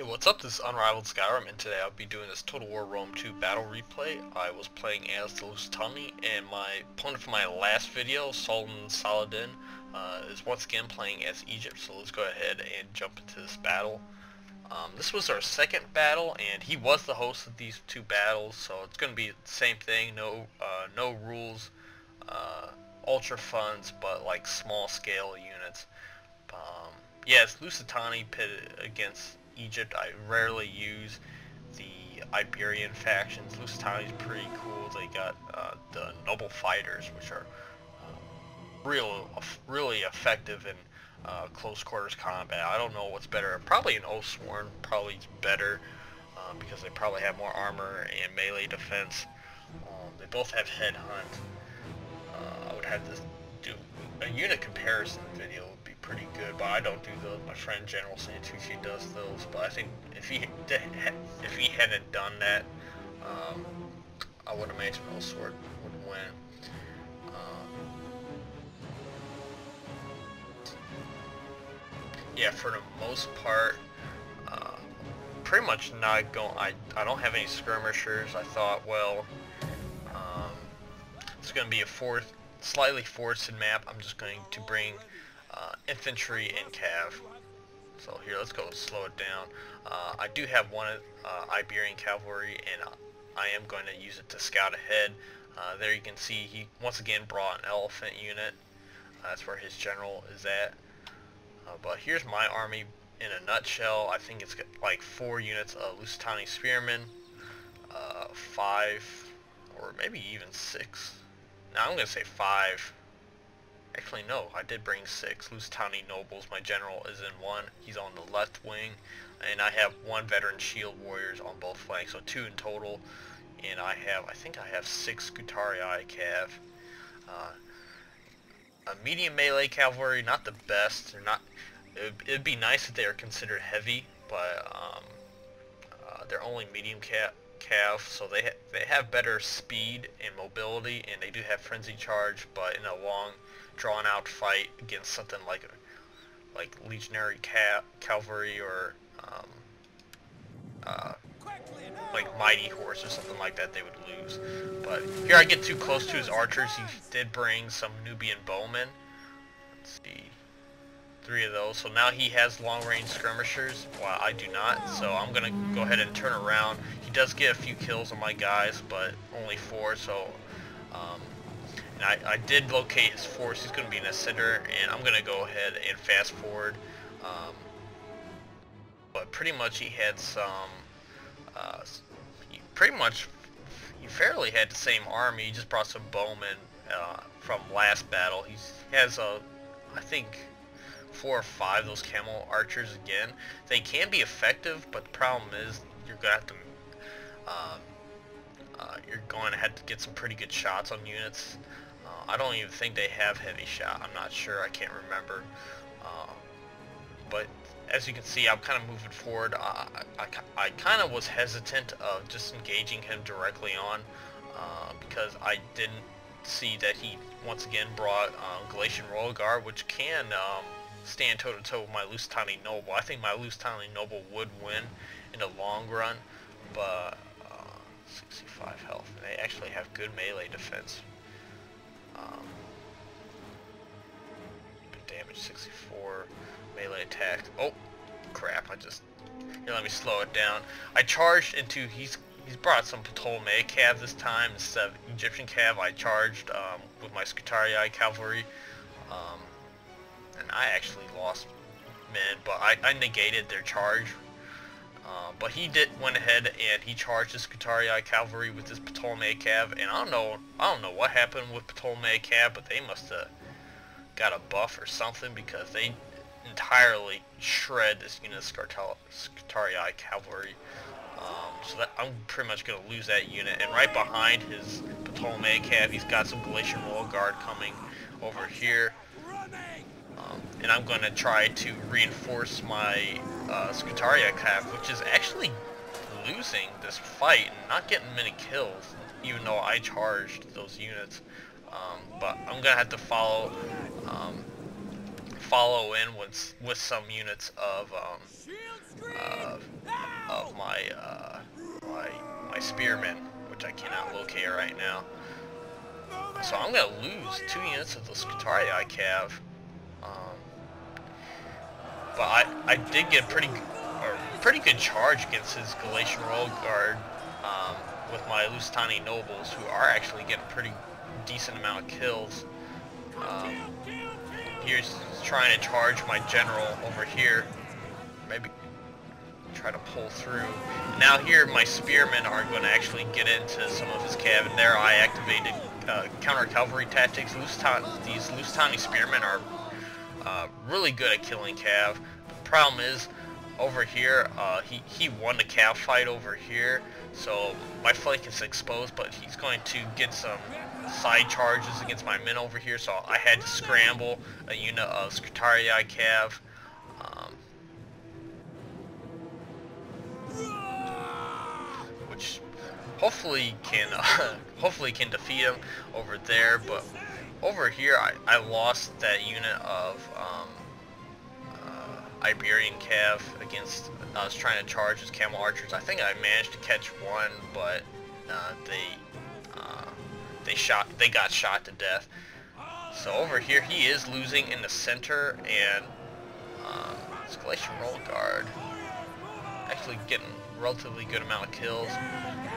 What's up, this is Unrivaled Skyrim, and today I'll be doing this Total War Rome 2 battle replay. I was playing as the Lusitani, and my opponent from my last video, Sultan Saladin, is once again playing as Egypt, so let's go ahead and jump into this battle. This was our second battle, and he was the host of these two battles, so it's going to be the same thing, no rules, ultra funds, but like small scale units. Yeah, it's Lusitani pitted against Egypt. I rarely use the Iberian factions. Lusitani's pretty cool. They got the noble fighters, which are really effective in close quarters combat. I don't know what's better. Probably an Oathsworn probably better because they probably have more armor and melee defense. They both have headhunt. I would have to do a unit comparison video. Pretty good, but I don't do those. My friend General Santucci does those. But I think if he hadn't done that, I would imagine Oathsworn would win. Yeah, for the most part, pretty much not going. I don't have any skirmishers. I thought, well, it's going to be a slightly forested map. I'm just going to bring infantry and cav. So here, let's go slow it down. I do have one Iberian cavalry, and I am going to use it to scout ahead. There you can see he once again brought an elephant unit. That's where his general is at. But here's my army in a nutshell. I think it's got like 4 units of Lusitani spearmen, 5 or maybe even 6. Now I'm going to say 5. Actually, no, I did bring 6 Lusitani nobles. My general is in 1. He's on the left wing. And I have 1 veteran shield warriors on both flanks, so 2 in total. And I think I have 6 Scutarii cav. A medium melee cavalry, not the best. They're not. It'd be nice if they are considered heavy, but they're only medium cav, so they have better speed and mobility, and they do have frenzy charge, but in a long drawn out fight against something like legionary cavalry or like mighty horse or something like that, they would lose. But here I get too close to his archers. He did bring some Nubian bowmen. Let's see, 3 of those. So now he has long range skirmishers while I do not, so I'm gonna go ahead and turn around. He does get a few kills on my guys, but only 4, so and I did locate his force. He's going to be in the center, and I'm going to go ahead and fast forward. But pretty much he had some, he fairly had the same army. He just brought some bowmen from last battle. He has, I think, 4 or 5 of those camel archers again. They can be effective, but the problem is you're going to have to, you're going to have to get some pretty good shots on units. I don't even think they have heavy shot. I'm not sure. I can't remember. But as you can see, I'm kind of moving forward. I kind of was hesitant of just engaging him directly on because I didn't see that he once again brought Galatian Royal Guard, which can stand toe-to-toe with my Lusitani Noble. I think my Lusitani Noble would win in the long run, but 65 health. And they actually have good melee defense. Been damaged 64, melee attack. Oh, crap! Here, let me slow it down. I charged into. He's brought some Ptolemaic cav this time instead of Egyptian cav. I charged with my Scutarii cavalry, and I actually lost men, but I negated their charge. But he went ahead and he charged his Scutarii cavalry with his Ptolemaic cav, and I don't know what happened with Ptolemaic cav, but they must have got a buff or something, because they entirely shred this unit of Scutarii cavalry. So that I'm pretty much going to lose that unit. And right behind his Ptolemaic cav, he's got some Galatian Royal Guard coming over here. And I'm going to try to reinforce my Scutaria Cav, which is actually losing this fight and not getting many kills, even though I charged those units. But I'm gonna have to follow in with some units of my spearmen, which I cannot locate right now. So I'm gonna lose 2 units of the Scutaria Cav. But I did get a pretty good charge against his Galatian Royal Guard with my Lusitani nobles, who are actually getting pretty decent amount of kills. Here's trying to charge my general over here. Maybe try to pull through. Now here my spearmen are going to actually get into some of his cav, and there I activated counter cavalry tactics. These Lusitani spearmen are really good at killing cav. The problem is, over here, he won the cav fight over here, so my flank is exposed, but he's going to get some side charges against my men over here, so I had to scramble a unit of Scutarii cav. Which hopefully can defeat him over there, but over here I lost that unit of Iberian cav against. I was trying to charge his camel archers. I think I managed to catch one, but they got shot to death. So over here he is losing in the center, and his Galatian Royal Guard actually getting a relatively good amount of kills.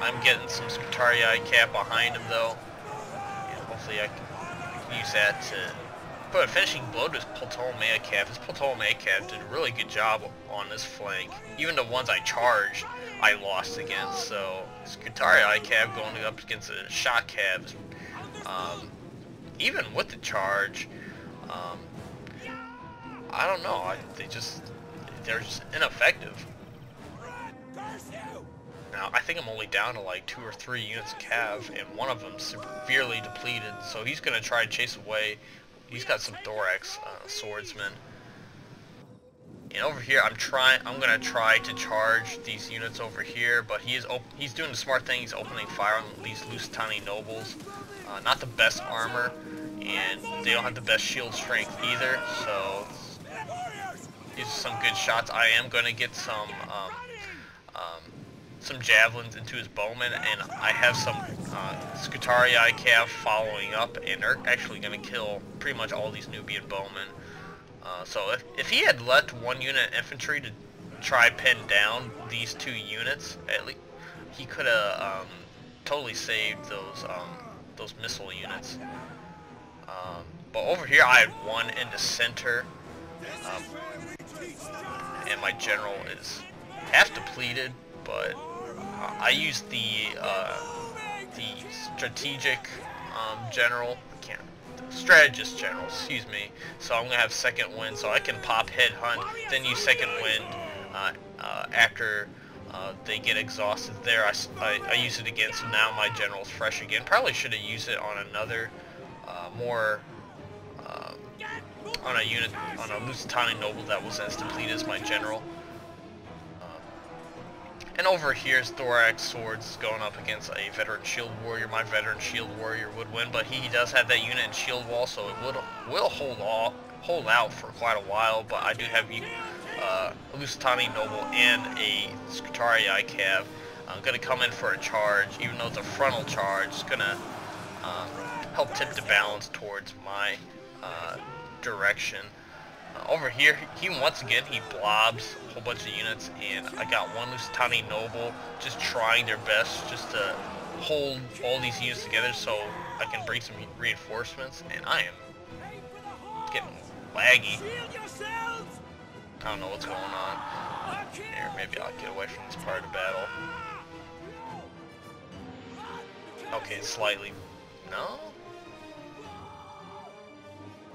I'm getting some Scutarii cav behind him though, and hopefully I can use that to put a finishing blow to his Ptolemy cav. His Ptolemy cav did a really good job on this flank. Even the ones I charged, I lost against. So Scutarii cav going up against a shot cav, even with the charge, I don't know. They're just ineffective. Now I think I'm only down to like 2 or 3 units of cav, and one of them severely depleted. So he's gonna try to chase away. He's got some thorax swordsmen. And over here, I'm gonna try to charge these units over here, but he's doing the smart thing. He's opening fire on these Lusitani nobles. Not the best armor, and they don't have the best shield strength either. So these are some good shots. I am gonna get some javelins into his bowmen, and I have some Scutarii cav following up, and they're actually going to kill pretty much all these Nubian bowmen. So if he had left one unit of infantry to try pin down these 2 units, at least he could have totally saved those missile units. But over here I had one in the center, and my general is half depleted, but I used the strategic strategist general, excuse me. So I'm gonna have second wind, so I can pop headhunt, then use second wind after they get exhausted. There, I use it again, so now my general's fresh again. Probably should have used it on another on a Lusitani noble that was as depleted as my general. And over here's thorax swords going up against a veteran shield warrior. My veteran shield warrior would win, but he does have that unit in shield wall, so it will hold out for quite a while. But I do have a Lusitani noble and a Scutarii cav. I'm gonna come in for a charge, even though it's a frontal charge. It's gonna help tip the balance towards my direction. Over here, once again he blobs a whole bunch of units, and I got one Lusitani noble just trying their best just to hold all these units together so I can bring some reinforcements, and I am getting laggy. I don't know what's going on. Here, maybe I'll get away from this part of the battle. Okay, slightly. No?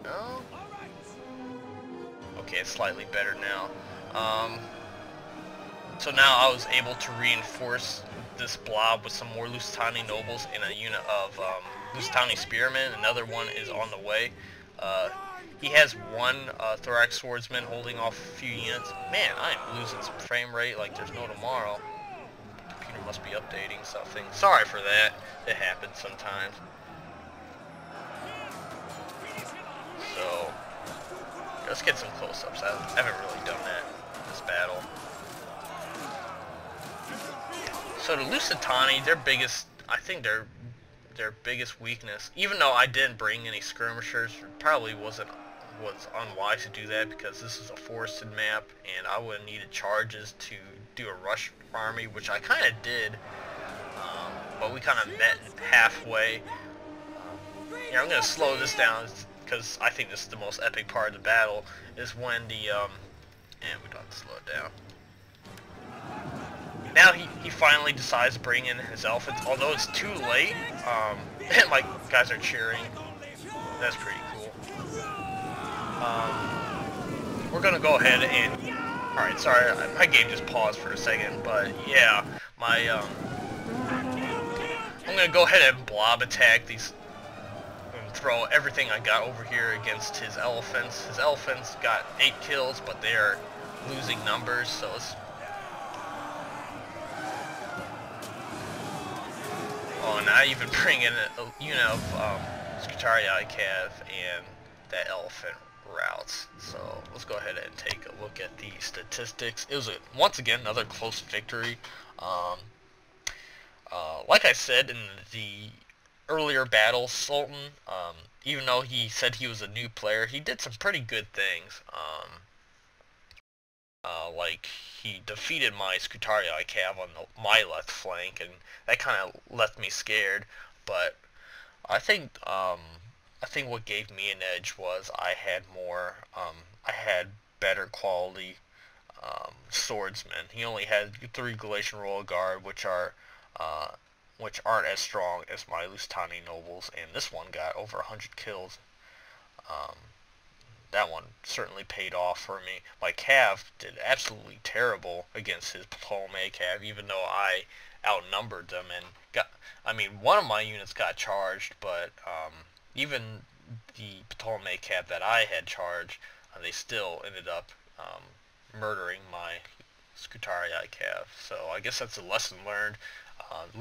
No? Okay, it's slightly better now. So now I was able to reinforce this blob with some more Lusitani nobles and a unit of Lusitani spearmen. Another one is on the way. He has one thorax swordsman holding off a few units. Man, I am losing some frame rate like there's no tomorrow. The computer must be updating something. Sorry for that. It happens sometimes. So, let's get some close-ups. I haven't really done that in this battle. So the Lusitani, I think their biggest weakness, even though I didn't bring any skirmishers, probably was unwise to do that because this is a forested map and I would have needed charges to do a rush army, which I kind of did, but we kind of met halfway. I'm going to slow this down because I think this is the most epic part of the battle, is when the, and we don't have to slow it down. Now he finally decides to bring in his elephants, although it's too late, and like guys are cheering. That's pretty cool. We're gonna go ahead and, alright, sorry, my game just paused for a second, but yeah, I'm gonna go ahead and blob attack these, and throw everything I got over here against his elephants. His elephants got 8 kills, but they are losing numbers, so let's... Oh, and I even bring in a unit of Scutari Cav and that elephant routes. So let's go ahead and take a look at the statistics. It was once again another close victory. Like I said in the earlier battle, Sultan, even though he said he was a new player, he did some pretty good things. Like he defeated my Scutari Cav on my left flank, and that kind of left me scared. But I think what gave me an edge was I had better quality swordsmen. He only had 3 Galatian Royal Guard, which aren't as strong as my Lusitani nobles, and this one got over 100 kills. That one certainly paid off for me. My Cav did absolutely terrible against his Ptolemy Cav, even though I outnumbered them and one of my units got charged, but even the Ptolemy Cav that I had charged, they still ended up murdering my Scutari Cav. So I guess that's a lesson learned.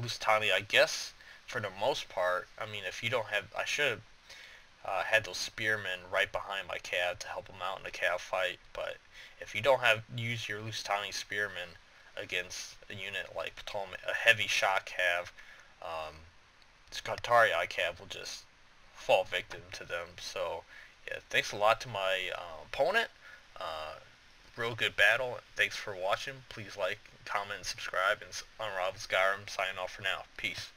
Lusitani, I guess, for the most part, if you don't have, I should have had those spearmen right behind my Cav to help them out in the Cav fight, but if you don't use your Lusitani spearmen against a unit like Ptolemy, a heavy shot Cav, Scutari Cav will just fall victim to them. So yeah, thanks a lot to my opponent. Real good battle. Thanks for watching. Please like, comment, and subscribe. And UnrivaledSkyrim signing off for now. Peace.